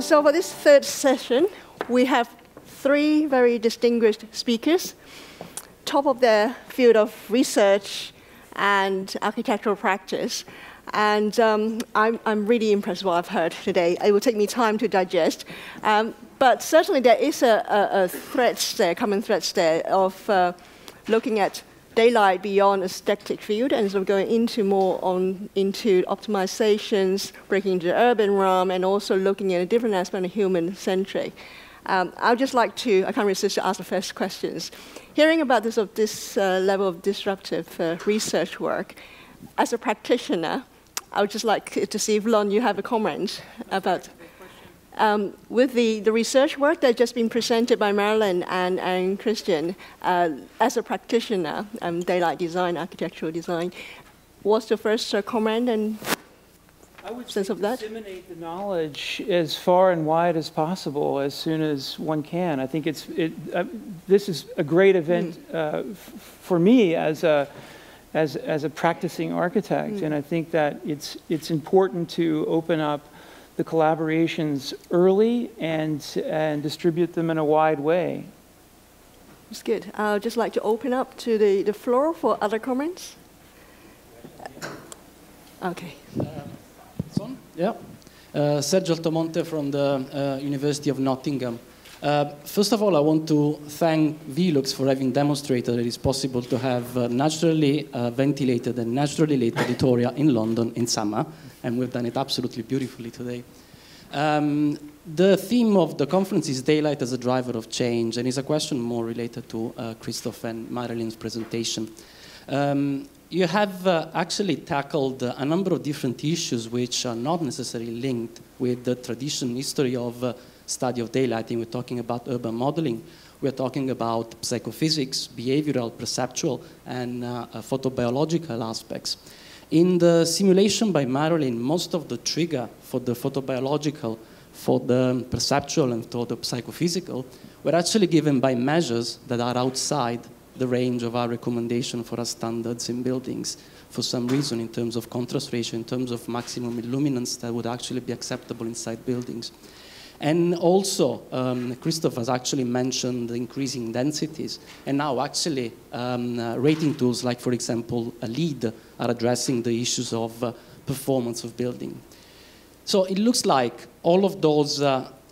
So for this third session, we have three very distinguished speakers, top of their field of research and architectural practice. And I'm really impressed with what I've heard today. It will take me time to digest. But certainly there is a thread there, common thread there of looking at daylight beyond a static field and sort of going into more into optimizations, breaking into the urban realm, and also looking at a different aspect of human-centric. I'd just like to, I can't resist to ask the first questions. Hearing about this level of disruptive research work, as a practitioner, I would just like to see if, Lonn, you have a comment about with the research work that's just been presented by Marilyne and Christian, as a practitioner, daylight design, architectural design, what's the first comment and sense of that? Disseminate the knowledge as far and wide as possible as soon as one can. I think this is a great event for me as a practicing architect, and I think that it's important to open up the collaborations early and distribute them in a wide way. That's good. I'd just like to open up to the floor for other comments. Okay. Yeah. Sergio Altomonte from the University of Nottingham. First of all, I want to thank VELUX for having demonstrated that it's possible to have naturally ventilated and naturally lit auditorium in London in summer, and we've done it absolutely beautifully today. The theme of the conference is daylight as a driver of change, and it's a question more related to Christoph and Marilyne's presentation. You have actually tackled a number of different issues which are not necessarily linked with the traditional history of study of daylighting. We're talking about urban modeling. We're talking about psychophysics, behavioral, perceptual, and photobiological aspects. In the simulation by Marilyne, most of the trigger for the photobiological, for the perceptual, and for the psychophysical were actually given by measures that are outside the range of our recommendation for our standards in buildings for some reason, in terms of contrast ratio, in terms of maximum illuminance that would actually be acceptable inside buildings. And also, Christoph has actually mentioned increasing densities, and now actually rating tools like, for example, a LEED are addressing the issues of performance of building. So it looks like all of those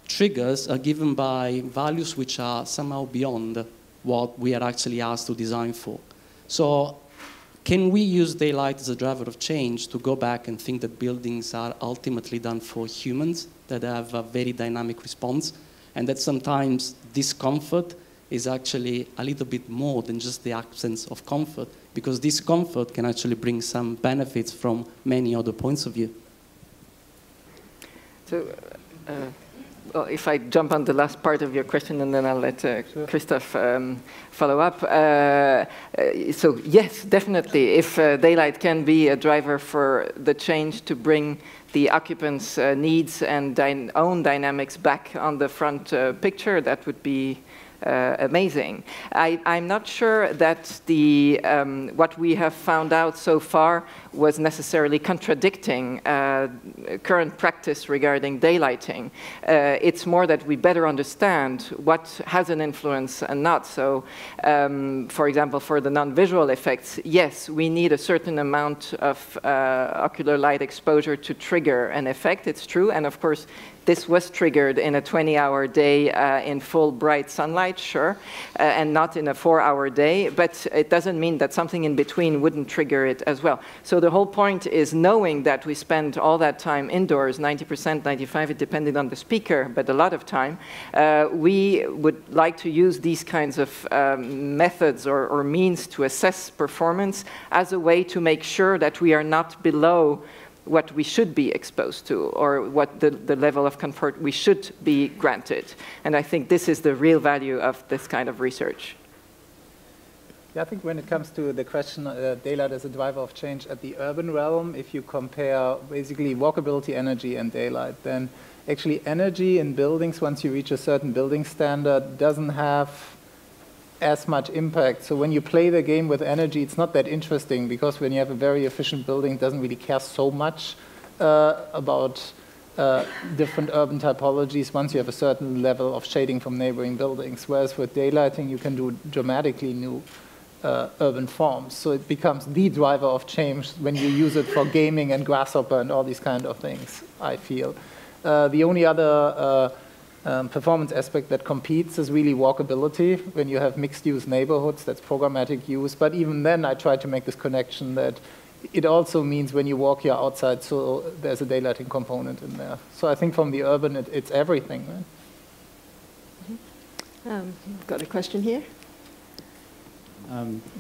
triggers are given by values which are somehow beyond what we are actually asked to design for. So can we use daylight as a driver of change to go back and think that buildings are ultimately done for humans that have a very dynamic response, and that sometimes discomfort is actually a little bit more than just the absence of comfort, because discomfort can actually bring some benefits from many other points of view? So, well, if I jump on the last part of your question, and then I'll let Christoph follow up. So yes, definitely, if daylight can be a driver for the change to bring the occupants' needs and own dynamics back on the front picture, that would be amazing. I'm not sure that what we have found out so far was necessarily contradicting current practice regarding daylighting. It's more that we better understand what has an influence and not. So, for example, for the non-visual effects, yes, we need a certain amount of ocular light exposure to trigger an effect, it's true, and of course, this was triggered in a 20-hour day in full bright sunlight, sure, and not in a 4-hour day, but it doesn't mean that something in between wouldn't trigger it as well. So the whole point is knowing that we spend all that time indoors, 90%, 95%, it depended on the speaker, but a lot of time, we would like to use these kinds of methods or means to assess performance as a way to make sure that we are not below what we should be exposed to, or what the level of comfort we should be granted. And I think this is the real value of this kind of research. Yeah, I think when it comes to the question, daylight as a driver of change at the urban realm, if you compare basically walkability, energy, and daylight, then actually energy in buildings, once you reach a certain building standard, doesn't have as much impact. So when you play the game with energy, it's not that interesting, because when you have a very efficient building, it doesn't really care so much about different urban typologies once you have a certain level of shading from neighboring buildings. Whereas with daylighting, you can do dramatically new urban forms. So it becomes the driver of change when you use it for gaming and grasshopper and all these kind of things, I feel. The only other performance aspect that competes is really walkability. When you have mixed-use neighborhoods, that's programmatic use. But even then, I try to make this connection that it also means when you walk, you're outside, so there's a daylighting component in there. So I think from the urban, it's everything. Right? Got a question here.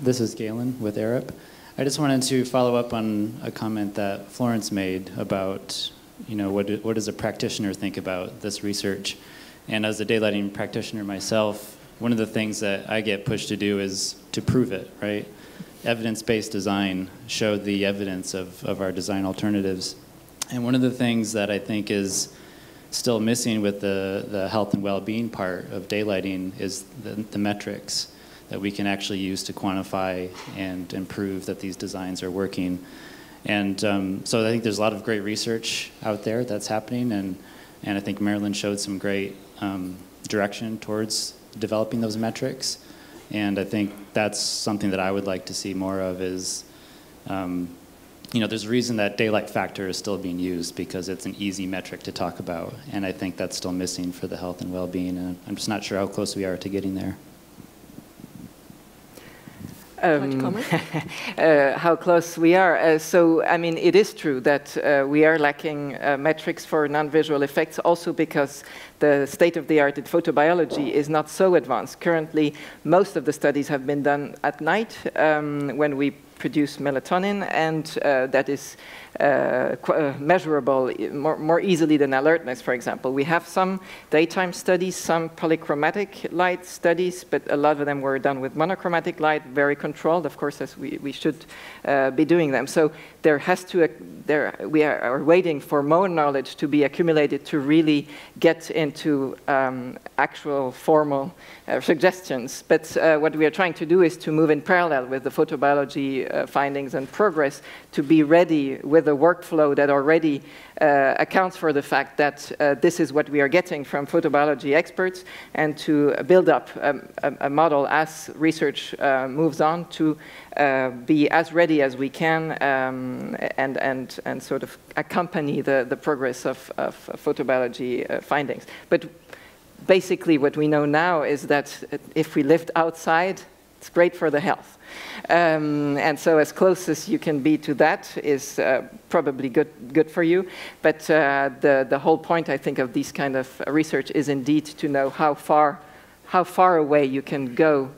This is Galen with Arab. I just wanted to follow up on a comment that Florence made about, what does a practitioner think about this research? And as a daylighting practitioner myself, one of the things that I get pushed to do is to prove it, right? Evidence-based design showed the evidence of our design alternatives. And one of the things that I think is still missing with the health and well-being part of daylighting is the metrics that we can actually use to quantify and improve that these designs are working. And so I think there's a lot of great research out there that's happening, and I think Marilyne showed some great direction towards developing those metrics. And I think that's something that I would like to see more of is, there's a reason that daylight factor is still being used because it's an easy metric to talk about. And I think that's still missing for the health and well-being. And I'm just not sure how close we are to getting there. How close we are. So, I mean, it is true that we are lacking metrics for non-visual effects also because the state-of-the-art in photobiology is not so advanced. Currently, most of the studies have been done at night when we produce melatonin, and that is measurable more easily than alertness, for example. We have some daytime studies, some polychromatic light studies, but a lot of them were done with monochromatic light, very controlled, of course, as we should be doing them. So there has to, we are waiting for more knowledge to be accumulated to really get into actual formal suggestions. But what we are trying to do is to move in parallel with the photobiology findings and progress to be ready with a workflow that already accounts for the fact that this is what we are getting from photobiology experts, and to build up a model as research moves on to be as ready as we can and sort of accompany the progress of photobiology findings. But basically what we know now is that if we lived outside, it's great for the health. And so as close as you can be to that is probably good for you. But the whole point, I think, of these kind of research is indeed to know how far away you can go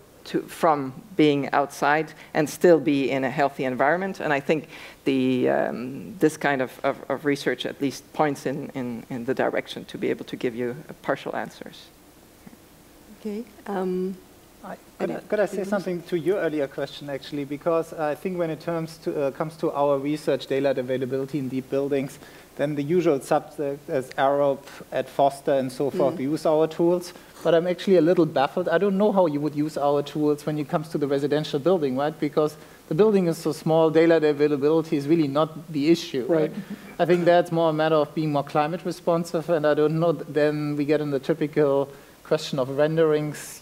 from being outside and still be in a healthy environment. And I think this kind of research at least points in the direction to be able to give you partial answers. Okay. Could I say something to your earlier question, actually? Because I think when it comes to our research, daylight availability in deep buildings, then the usual subject as Arab, at Foster, and so forth use our tools. But I'm actually a little baffled. I don't know how you would use our tools when it comes to the residential building, right? Because the building is so small, daylight availability is really not the issue. Right? I think that's more a matter of being more climate responsive, and I don't know, then we get in the typical question of renderings.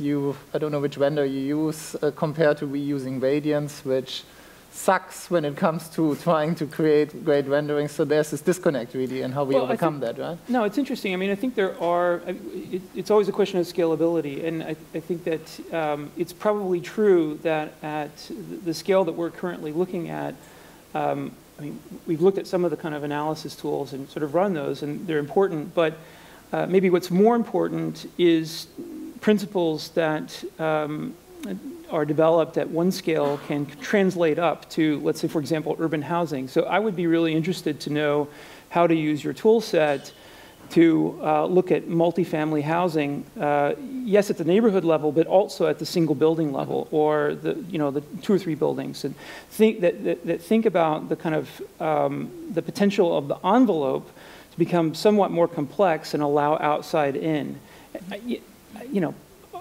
I don't know which render you use compared to reusing radiance, which sucks when it comes to trying to create great renderings. So there's this disconnect really, and how we overcome that, right? No, it's interesting. I mean, I think there are, it's always a question of scalability. And I think that it's probably true that at the scale that we're currently looking at, I mean, we've looked at some of the kind of analysis tools and sort of run those, and they're important. But maybe what's more important is principles that are developed at one scale can translate up to, let's say, for example, urban housing. So I would be really interested to know how to use your tool set to look at multifamily housing, yes, at the neighborhood level, but also at the single building level, or the 2 or 3 buildings, and think about the kind of the potential of the envelope to become somewhat more complex and allow outside in.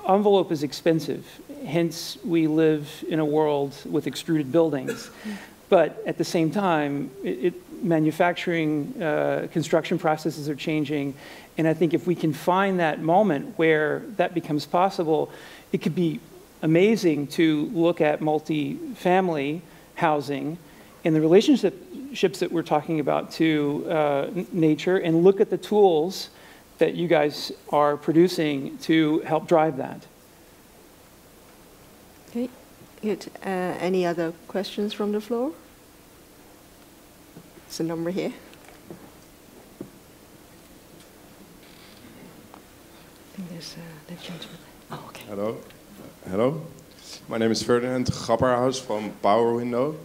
Envelope is expensive. Hence, we live in a world with extruded buildings. But at the same time, manufacturing, construction processes are changing. And I think if we can find that moment where that becomes possible, it could be amazing to look at multi-family housing and the relationships that we're talking about to nature, and look at the tools that you guys are producing to help drive that. Okay, good. Any other questions from the floor? There's a number here. I think there's the gentleman. Oh, okay. Hello. Hello. My name is Ferdinand Grapperhaus from Power Window.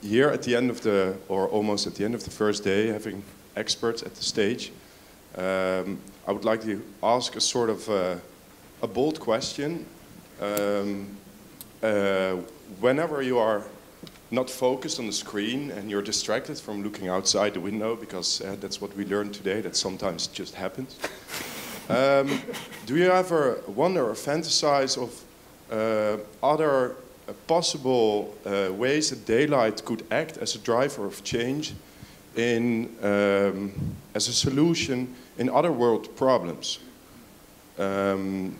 Here at the end of the, or almost at the end of the first day, having experts at the stage, I would like to ask a sort of a bold question. Whenever you are not focused on the screen and you're distracted from looking outside the window, because that's what we learned today, that sometimes it just happens. Do you ever wonder or fantasize of other possible ways that daylight could act as a driver of change in, as a solution in other world problems? To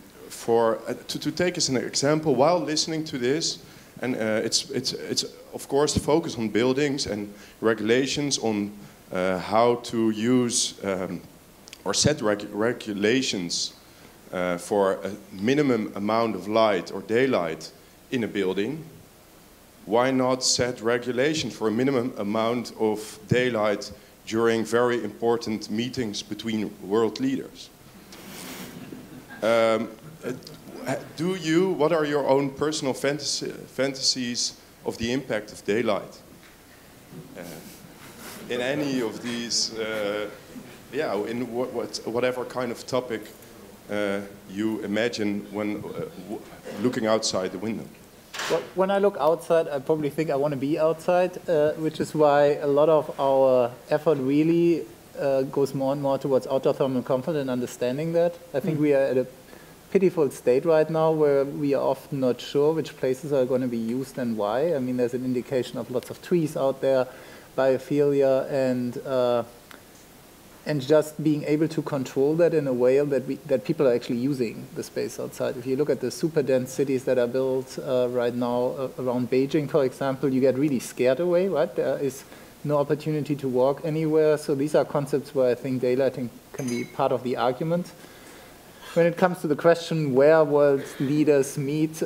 take as an example, while listening to this, and it's of course the focus on buildings and regulations on how to use or set regulations for a minimum amount of light or daylight in a building. Why not set regulation for a minimum amount of daylight during very important meetings between world leaders? What are your own personal fantasies of the impact of daylight in any of these, in whatever kind of topic you imagine when looking outside the window? Well, when I look outside, I probably think I want to be outside, which is why a lot of our effort really goes more and more towards outdoor thermal comfort and understanding that. I think we are at a pitiful state right now where we are often not sure which places are going to be used and why. I mean, there's an indication of lots of trees out there, biophilia, and just being able to control that in a way that people are actually using the space outside. If you look at the super dense cities that are built right now around Beijing, for example, you get really scared away, right? There is no opportunity to walk anywhere. So these are concepts where I think daylighting can be part of the argument. When it comes to the question where world leaders meet,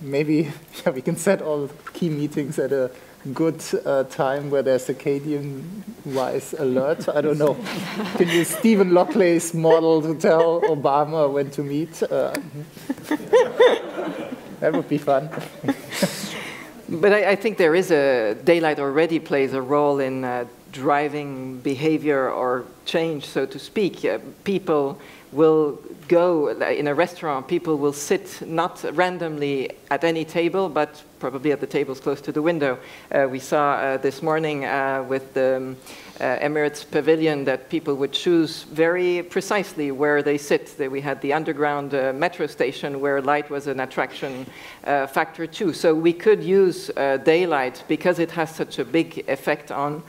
maybe we can set all key meetings at a good time where there's circadian-wise alert. I don't know. Can you Stephen Lockley's model to tell Obama when to meet? That would be fun. But I think there is daylight already plays a role in driving behavior or change, so to speak. People will go in a restaurant, people will sit not randomly at any table, but probably at the tables close to the window. We saw this morning with the Emirates Pavilion that people would choose very precisely where they sit. We had the underground metro station where light was an attraction factor too. So we could use daylight because it has such a big effect on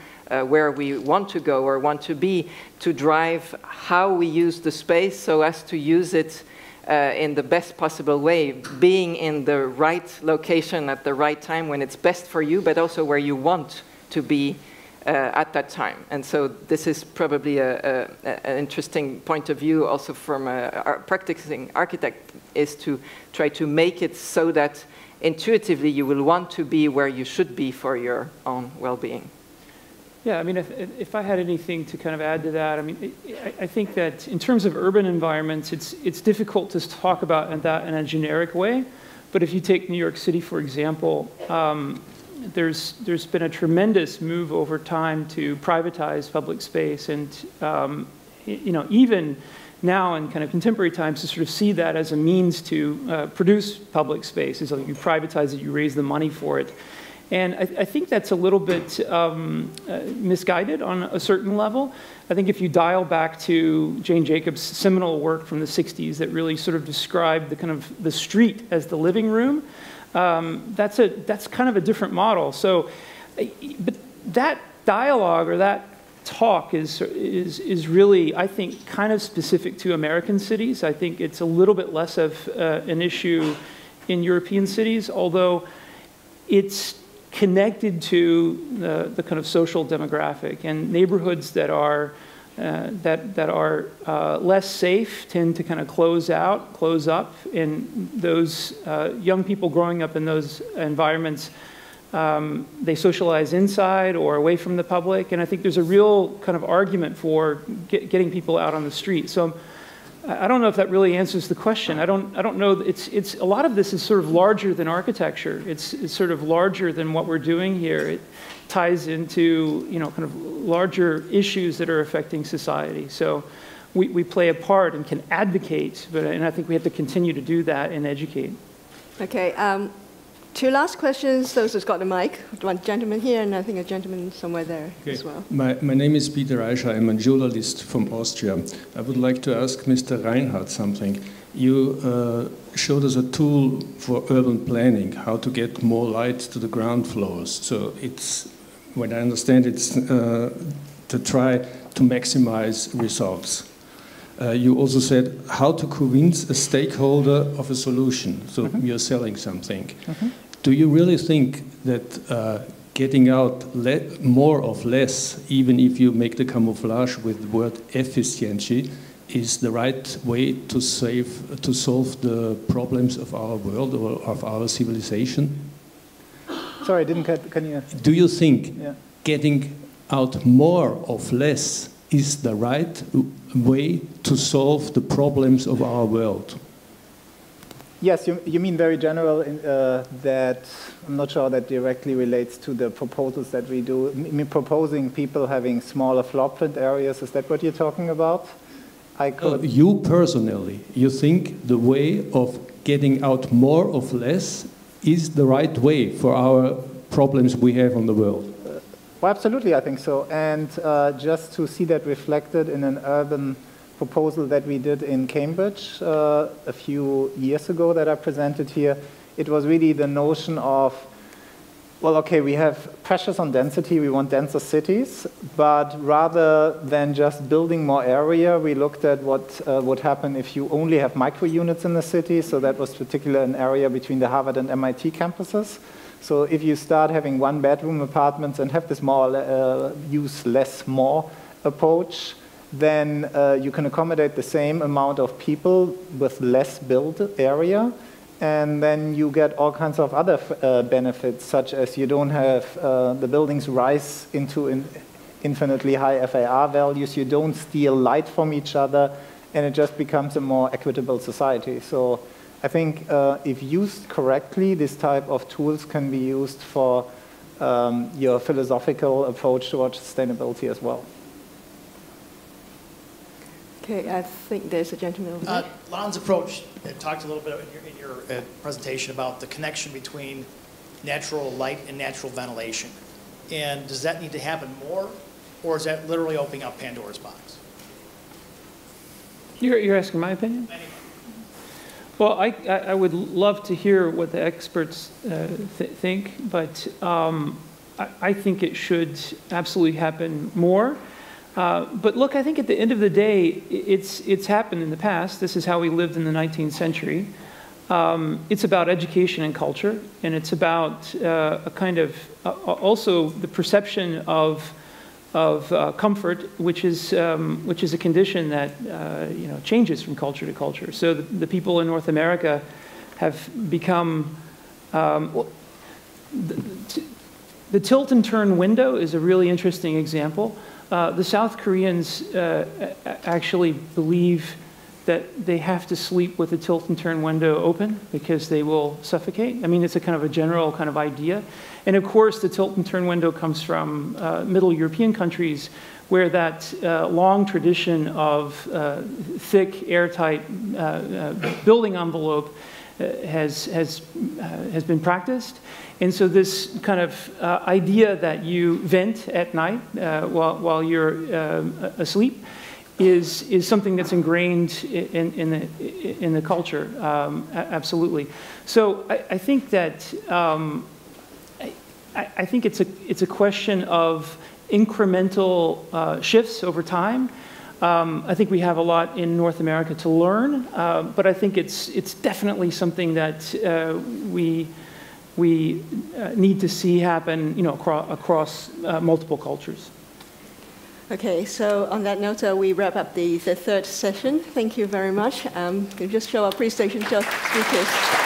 where we want to go or want to be, to drive how we use the space so as to use it in the best possible way, being in the right location at the right time when it's best for you, but also where you want to be at that time. And so this is probably an interesting point of view also from a practicing architect, is to try to make it so that intuitively you will want to be where you should be for your own well-being. Yeah, I mean, if I had anything to kind of add to that, I mean, I think that in terms of urban environments, it's difficult to talk about that in a generic way. But if you take New York City, for example, there's been a tremendous move over time to privatize public space, and you know, even now in kind of contemporary times, to sort of see that as a means to produce public space. Is like you privatize it, you raise the money for it. And I think that's a little bit misguided on a certain level. I think if you dial back to Jane Jacobs' seminal work from the 60s that really sort of described the kind of the street as the living room, that's kind of a different model. So, but that dialogue or that talk is really, I think, kind of specific to American cities. I think it's a little bit less of an issue in European cities, although it's connected to the kind of social demographic, and neighborhoods that are less safe tend to kind of close up, and those young people growing up in those environments, they socialize inside or away from the public, and I think there's a real kind of argument for getting people out on the street. So I don't know if that really answers the question. I don't know. It's a lot of this is sort of larger than architecture. It's sort of larger than what we're doing here. It ties into, you know, kind of larger issues that are affecting society. So we play a part and can advocate, and I think we have to continue to do that and educate. Okay. Two last questions. Those who's got the mic. One gentleman here, and I think a gentleman somewhere there as well. My name is Peter Reischer. I'm a journalist from Austria. I would like to ask Mr. Reinhart something. You showed us a tool for urban planning, how to get more light to the ground floors. So it's, when I understand, it's to try to maximize results. You also said how to convince a stakeholder of a solution. So you're selling something. Do you really think that getting out more of less, even if you make the camouflage with the word efficiency, is the right way to solve the problems of our world or of our civilization? Sorry, I didn't can you? Do you think getting out more of less is the right way to solve the problems of our world? Yes, you mean very general that I'm not sure that directly relates to the proposals that we do. I mean, proposing people having smaller floor print areas, is that what you're talking about? You personally, you think the way of getting out more of less is the right way for our problems we have on the world? Well, absolutely, I think so. And just to see that reflected in an urban proposal that we did in Cambridge a few years ago that I presented here, it was really the notion of, well, okay, we have pressures on density, we want denser cities, but rather than just building more area, we looked at what would happen if you only have micro units in the city. So that was particularly an area between the Harvard and MIT campuses. So if you start having one-bedroom apartments and have this more use less more approach, then you can accommodate the same amount of people with less built area, and then you get all kinds of other benefits, such as you don't have the buildings rise into infinitely high FAR values, you don't steal light from each other, and it just becomes a more equitable society. So I think if used correctly, this type of tools can be used for your philosophical approach towards sustainability as well. Okay, I think there's a gentleman over there. Lonn's approach talked a little bit in your presentation about the connection between natural light and natural ventilation. And does that need to happen more, or is that literally opening up Pandora's box? You're asking my opinion? Well, I would love to hear what the experts think, but I think it should absolutely happen more. But look, I think at the end of the day, it's happened in the past. This is how we lived in the 19th century. It's about education and culture, and it's about a kind of also the perception of comfort, which is a condition that you know, changes from culture to culture. So the people in North America have become the tilt and turn window is a really interesting example. The South Koreans actually believe that they have to sleep with the tilt and turn window open because they will suffocate. I mean, it's a kind of a general kind of idea. And of course, the tilt and turn window comes from Middle European countries where that long tradition of thick, airtight building envelope has been practiced. And so this kind of idea that you vent at night while you're asleep is something that's ingrained in the culture, absolutely. So I think that I think it's a question of incremental shifts over time. I think we have a lot in North America to learn, but I think it's definitely something that we need to see happen, you know, across multiple cultures. Okay, so on that note, we wrap up the third session. Thank you very much. Can you just show our presentation to our speakers?